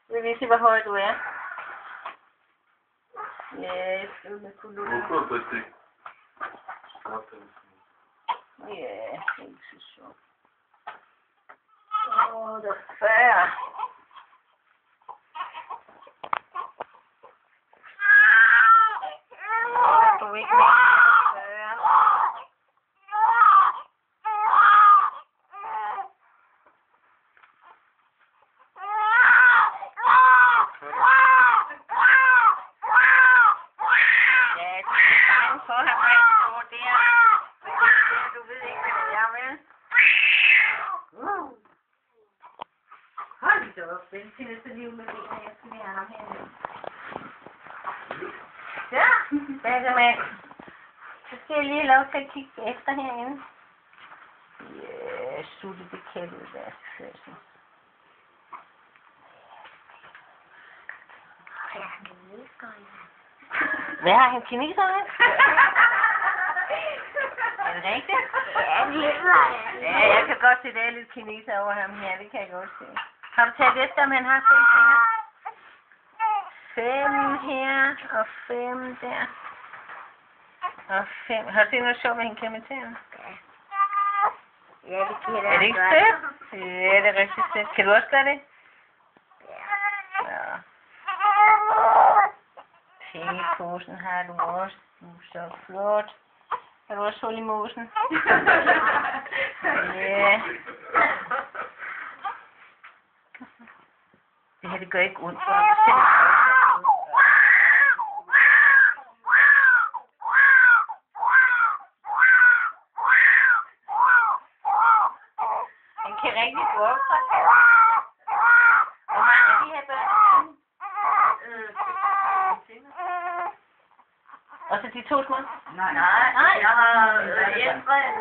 Vil vi se, hvor høj du er? Ja, jeg skal med kulur. Ja, ikke så sjovt. Åh, det er færre. Du ikke med. For at have stået der. Du ved ikke, hvad det er, vel? Hold da op, den finder så liv med benene. Jeg skal lige have ham her. Ja, Batman. Så skal jeg lige lov til at kigge efter herinde. Ja, sutte det kældet der. Hvad har han kineser med? Er det rigtigt? Ja, det er det. Ja, jeg kan godt se, det er lidt kineser over ham her. Det kan jeg godt se. Har du taget efter, om han har 5 fingre? 5 her, og 5 der. Og 5. Har du set noget sjovt med hende klemmenteren? Ja, det kan Er det ikke sødt? Ja, det er rigtig sødt. Kan du også gøre det? Ja. Pengeposen har du også. Du er så flot. Har du også hul i mosen? Ja. Det her, det gør ikke ondt for ham. Han kan rigtig gå op for sig. Hvor mange af de her børn? Og så de 2 små? Nej, jeg har ældre end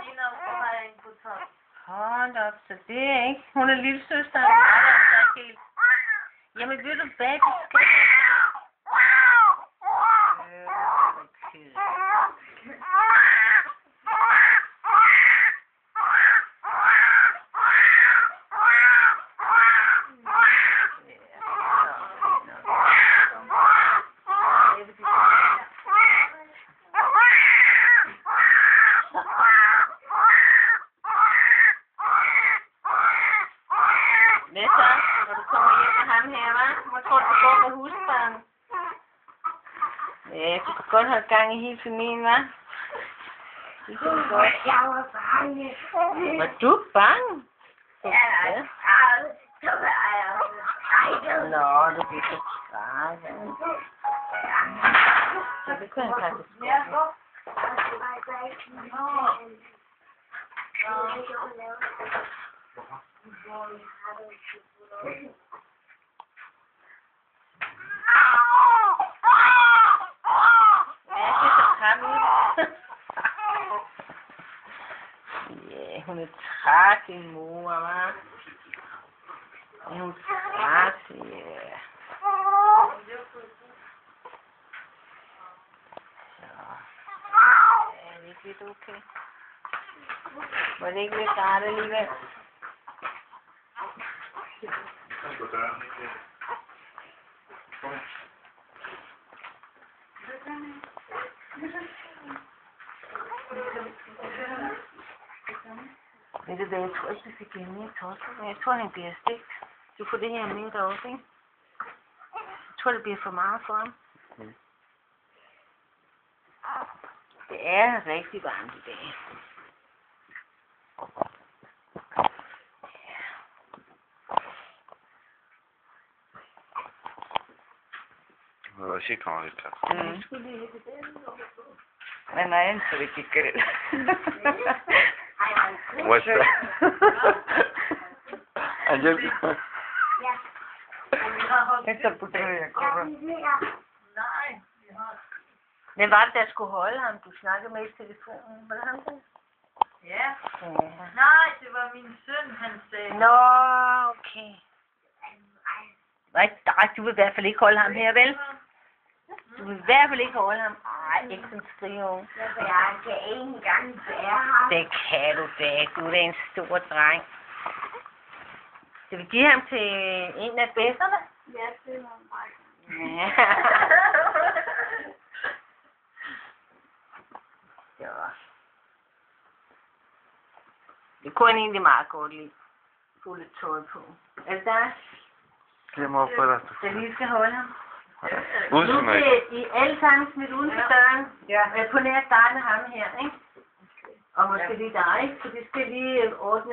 Stina, og så har jeg en på 12. Hold op, så det er ikke. Hun er lillesøsteren. Jamen ved du hvad, du skal... Hvad så, når du kommer hjem med ham her, hva'? Hvor tror du, du går med husbarn? Ja, du kan godt holde gang i hele familien, hva'? Det kan du godt. Jeg var bange. Var du bange? Ja, så var jeg skrækket. Nå, du bliver så skrækket. Så det kunne han faktisk godt. Ja, hun er træt, din mor, hva'? Ja, hun er træt, ja. Ja, det er lidt okay. Var det ikke lidt rart alligevel? Ved du hvad, jeg tror ikke, du fik det mere tosset. Jeg tror, han bliver stegt. Du får det her mindre også, ikke? Jeg tror, det bliver for meget for ham. Det er rigtig varmt i dag. Det var ikke kommet lidt. Men nej, så det gik galt. What's that? Angel? Esta putrilla, corre. Nej. Hvem var det, der skulle holde ham? Du snakkede med i telefonen. Var det ham der? Ja. Ja. Nej, det var min søn, han sagde. Nå, okay. Nej, du vil i hvert fald ikke holde ham her, vel? Du vil i hvert fald ikke holde ham. Ej, ikke som skrive. Jeg kan ikke engang bære ham. Det kan du da. Du er da en stor dreng. Skal vi give ham til en af bedsterne? Ja, det var mig. Ja. Ja. Det kunne han egentlig meget godt lide. Få lidt tøj på. Er det dig, Jeg må få dig. der lige skal holde ham? Nu Udsyn bliver af. I alle sammen smidt uden for døren. På nær dig med ham her, ikke? Og måske lige dig, så det skal lige ordne.